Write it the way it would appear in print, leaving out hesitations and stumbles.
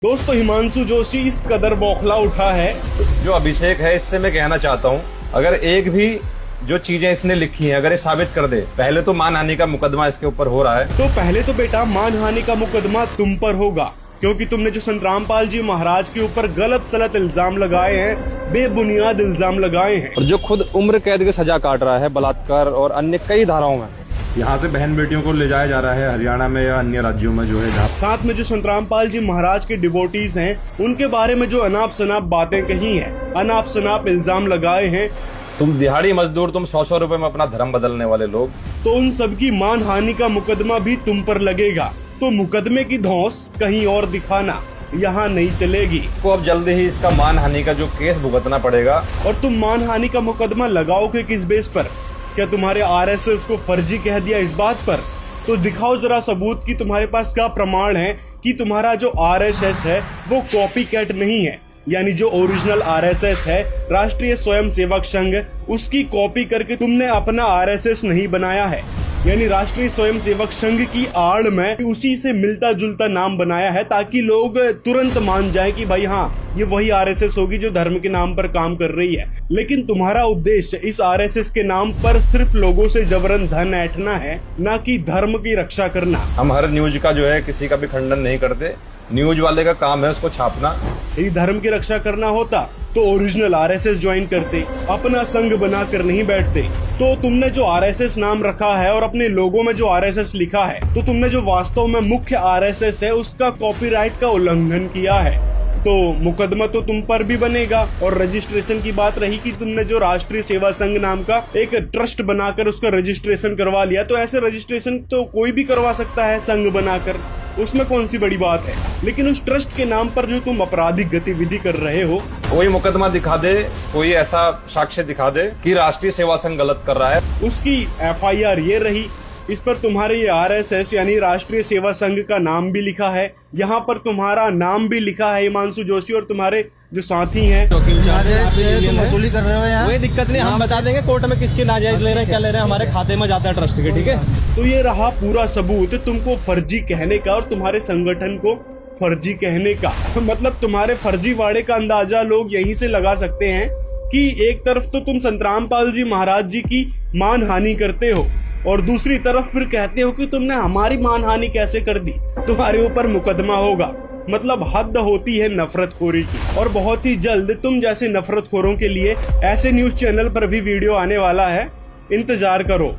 दोस्तों हिमांशु जोशी इस कदर बौखला उठा है। जो अभिषेक है, इससे मैं कहना चाहता हूँ, अगर एक भी जो चीजें इसने लिखी हैं अगर ये साबित कर दे, पहले तो मानहानि का मुकदमा इसके ऊपर हो रहा है। तो पहले तो बेटा मानहानि का मुकदमा तुम पर होगा, क्योंकि तुमने जो संतरामपाल जी महाराज के ऊपर गलत सलत इल्जाम लगाए हैं, बेबुनियाद इल्जाम लगाए हैं, और जो खुद उम्र कैद की सजा काट रहा है बलात्कार और अन्य कई धाराओं में, यहाँ से बहन बेटियों को ले जाया जा रहा है हरियाणा में या अन्य राज्यों में जो है जहाँ साथ में जो संतरामपाल जी महाराज के डिवोटीज हैं उनके बारे में जो अनाप शनाप बातें कही हैं, अनाप शनाप इल्जाम लगाए हैं। तुम दिहाड़ी मजदूर, तुम 100-100 रुपए में अपना धर्म बदलने वाले लोग, तो उन सबकी मानहानि का मुकदमा भी तुम पर लगेगा। तो मुकदमे की धौंस कहीं और दिखाना यहाँ नहीं चलेगी। को अब जल्दी ही इसका मानहानि का जो केस भुगतना पड़ेगा। और तुम मानहानि का मुकदमा लगाओगे किस बेस पर? क्या तुम्हारे आरएसएस को फर्जी कह दिया इस बात पर? तो दिखाओ जरा सबूत कि तुम्हारे पास क्या प्रमाण है कि तुम्हारा जो आरएसएस है वो कॉपी कैट नहीं है, यानी जो ओरिजिनल आरएसएस है राष्ट्रीय स्वयं सेवक संघ, उसकी कॉपी करके तुमने अपना आरएसएस नहीं बनाया है। यानी राष्ट्रीय स्वयं सेवक संघ की आड़ में उसी से मिलता जुलता नाम बनाया है, ताकि लोग तुरंत मान जाएं कि भाई हाँ ये वही आरएसएस होगी जो धर्म के नाम पर काम कर रही है। लेकिन तुम्हारा उद्देश्य इस आरएसएस के नाम पर सिर्फ लोगों से जबरन धन ऐंठना है, ना कि धर्म की रक्षा करना। हम हर न्यूज का जो है किसी का भी खंडन नहीं करते, न्यूज वाले का काम है उसको छापना। यदि धर्म की रक्षा करना होता तो ओरिजिनल आरएसएस ज्वाइन करते, अपना संघ बनाकर नहीं बैठते। तो तुमने जो आरएसएस नाम रखा है और अपने लोगों में जो आरएसएस लिखा है, तो तुमने जो वास्तव में मुख्य आरएसएस है उसका कॉपीराइट का उल्लंघन किया है। तो मुकदमा तो तुम पर भी बनेगा। और रजिस्ट्रेशन की बात रही कि तुमने जो राष्ट्रीय सेवा संघ नाम का एक ट्रस्ट बनाकर उसका रजिस्ट्रेशन करवा लिया, तो ऐसे रजिस्ट्रेशन तो कोई भी करवा सकता है संघ बनाकर, उसमें कौन सी बड़ी बात है। लेकिन उस ट्रस्ट के नाम पर जो तुम आपराधिक गतिविधि कर रहे हो, कोई मुकदमा दिखा दे, कोई ऐसा साक्ष्य दिखा दे कि राष्ट्रीय सेवा संघ गलत कर रहा है, उसकी एफआईआर ये रही। इस पर तुम्हारे ये आरएसएस यानी राष्ट्रीय सेवा संघ का नाम भी लिखा है, यहाँ पर तुम्हारा नाम भी लिखा है हिमांशु जोशी, और तुम्हारे जो साथी हैं वसूली कर रहे हो यहाँ। कोई दिक्कत नहीं, हम बता देंगे कोर्ट में किसके नाजायज ले रहे हैं, क्या ले रहे हैं, हमारे खाते में जाता है ट्रस्ट के। ठीक है, तो ये रहा पूरा सबूत तुमको फर्जी कहने का और तुम्हारे संगठन को फर्जी कहने का। मतलब तुम्हारे फर्जीवाड़े का अंदाजा लोग यहीं से लगा सकते हैं कि एक तरफ तो तुम संतरामपाल जी महाराज जी की मानहानि करते हो और दूसरी तरफ फिर कहते हो कि तुमने हमारी मानहानि कैसे कर दी, तुम्हारे ऊपर मुकदमा होगा। मतलब हद होती है नफरतखोरी की। और बहुत ही जल्द तुम जैसे नफरतखोरों के लिए ऐसे न्यूज चैनल पर भी वीडियो आने वाला है, इंतजार करो।